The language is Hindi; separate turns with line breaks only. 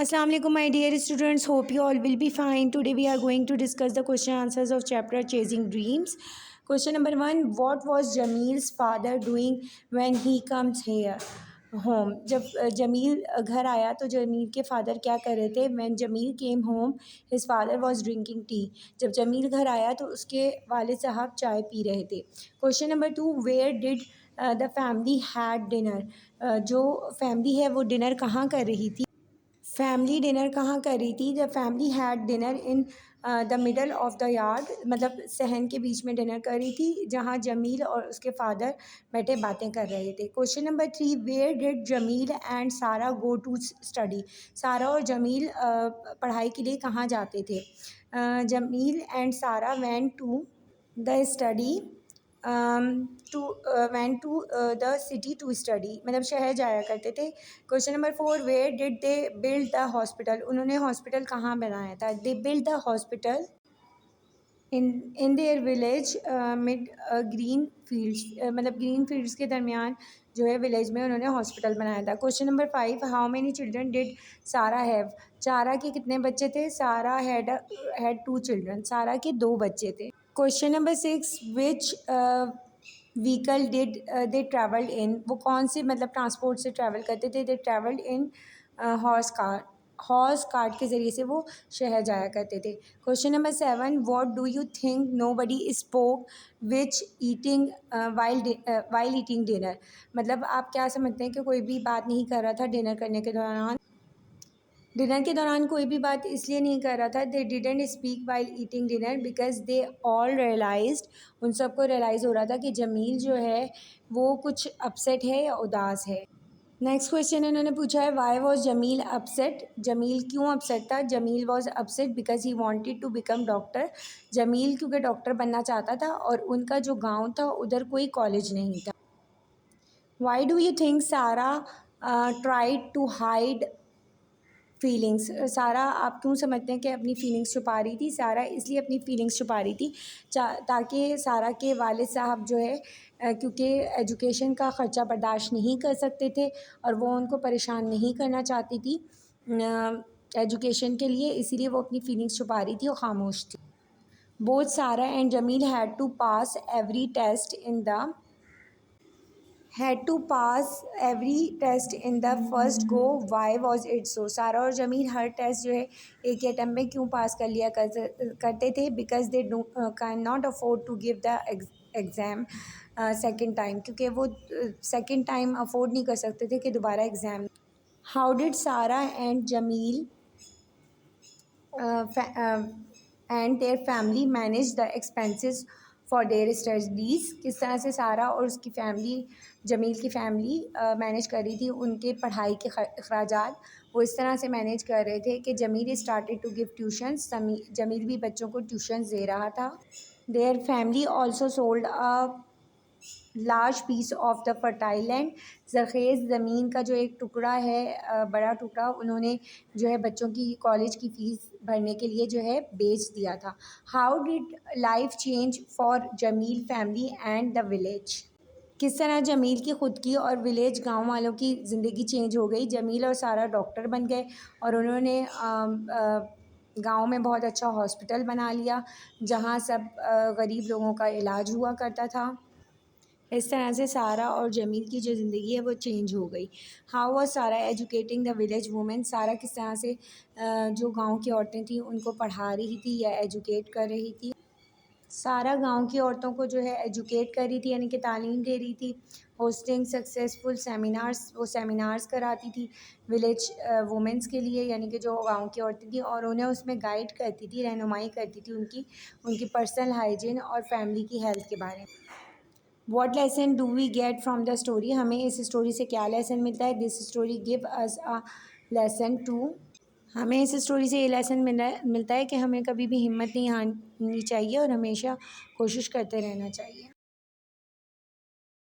Assalamu alaikum my dear students, hope you all will be fine. Today we are going to discuss the question answers of chapter Chasing Dreams. Question number 1, what was Jamil's father doing when he comes here home? जब जमील घर आया तो जमील के फादर क्या कर रहे थे? When Jamil came home his father was drinking tea. जब जमील घर आया तो उसके वालिद साहब चाय पी रहे थे. Question number 2, where did the family had dinner? जो फैमिली है वो डिनर कहाँ कर रही थी? फैमिली डिनर कहाँ कर रही थी? The family had dinner in the middle of the yard, मतलब सहन के बीच में डिनर कर रही थी जहाँ जमील और उसके फादर बैठे बातें कर रहे थे. Question number 3, where did Jamil and Sara go to study? सारा और जमील पढ़ाई के लिए कहाँ जाते थे? Jamil and Sara went to the study to went to the city to study, मतलब शहर जाया करते थे. Question number 4, where did they build the hospital? उन्होंने हॉस्पिटल कहाँ बनाया था? They build the hospital in their village mid green fields, मतलब ग्रीन फील्ड्स के दरमियान जो है विलेज में उन्होंने हॉस्पिटल बनाया था. Question number 5, how many children did सारा हैव? सारा के कितने बच्चे थे? सारा हैड 2 चिल्ड्रन, सारा के 2 बच्चे थे. Question number 6, which vehicle did they travelled in? वो कौन से मतलब ट्रांसपोर्ट से ट्रैवल करते थे? They travelled in horse cart के ज़रिए से वो शहर जाया करते थे. Question number 7, what do you think nobody spoke which eating while eating dinner? मतलब आप क्या समझते हैं कि कोई भी बात नहीं कर रहा था डिनर करने के दौरान? डिनर के दौरान कोई भी बात इसलिए नहीं कर रहा था. They didn't speak while eating dinner because they all realised, उन सबको रियलाइज़ हो रहा था कि जमील जो है वो कुछ अपसेट है या उदास है. नेक्स्ट क्वेश्चन इन्होंने पूछा है, why was Jamil upset? Jamil क्यों अपसेट था? Jamil was upset because he wanted to become doctor. Jamil क्योंकि डॉक्टर बनना चाहता था और उनका जो गाँव था उधर कोई कॉलेज नहीं था. वाई डू यू थिंक सारा ट्राइड टू हाइड फीलिंग्स? सारा आप क्यों समझते हैं कि अपनी फ़ीलिंग्स छुपा रही थी? सारा इसलिए अपनी फ़ीलिंग्स छुपा रही थी ताकि सारा के वालिद साहब जो है क्योंकि एजुकेशन का ख़र्चा बर्दाश्त नहीं कर सकते थे और वो उनको परेशान नहीं करना चाहती थी एजुकेशन के लिए, इसीलिए वो अपनी फ़ीलिंग्स छुपा रही थी और ख़ामोश थी. Both Sara and Jamil had to pass every test in the first go. Why was it so? Sara और जमील हर टेस्ट जो है एक ही अटैम्प्ट में क्यों पास कर लिया करते थे? Because they can not afford to give the exam second time, क्योंकि वो सेकेंड टाइम अफोर्ड नहीं कर सकते थे कि दोबारा exam. How did Sara and Jamil and their family manage the expenses for their studies? किस तरह से सारा और उसकी फैमिली, जमील की फैमिली मैनेज कर रही थी उनके पढ़ाई के अखराजात? वो इस तरह से मैनेज कर रहे थे कि Jameel started to give tuitions, Jameel भी बच्चों को ट्यूशन्स दे रहा था. Their family also sold a large piece of the fertile land. ज़रख़ेज़ ज़मीन का जो एक टुकड़ा है, बड़ा टुकड़ा, उन्होंने जो है बच्चों की कॉलेज की फ़ीस भरने के लिए जो है बेच दिया था. How did life change for Jamil family and the village? किस तरह जमील की ख़ुद की और विलेज गांव वालों की ज़िंदगी चेंज हो गई? जमील और सारा डॉक्टर बन गए और उन्होंने गांव में बहुत अच्छा हॉस्पिटल बना लिया जहां सब गरीब लोगों का इलाज हुआ करता था. इस तरह से सारा और जमील की जो ज़िंदगी है वो चेंज हो गई. हाउ वाज सारा एजुकेटिंग द विलेज वुमेन? सारा किस तरह से जो गांव की औरतें थीं उनको पढ़ा रही थी या एजुकेट कर रही थी? सारा गांव की औरतों को जो है एजुकेट कर रही थी, यानी कि तालीम दे रही थी. होस्टिंग सक्सेसफुल सेमिनार्स, वो सेमिनार्स कराती थी विलेज वुमेंस के लिए, यानी कि जो गांव की औरतें थी, और उन्हें उसमें गाइड करती थी, रहनुमाई करती थी उनकी पर्सनल हाइजीन और फैमिली की हेल्थ के बारे में. What lesson do we get from the story? हमें इस स्टोरी से क्या लेसन मिलता है? This story give us a lesson too. हमें इस स्टोरी से ये लेसन मिलता है कि हमें कभी भी हिम्मत नहीं हारनी चाहिए और हमेशा कोशिश करते रहना चाहिए.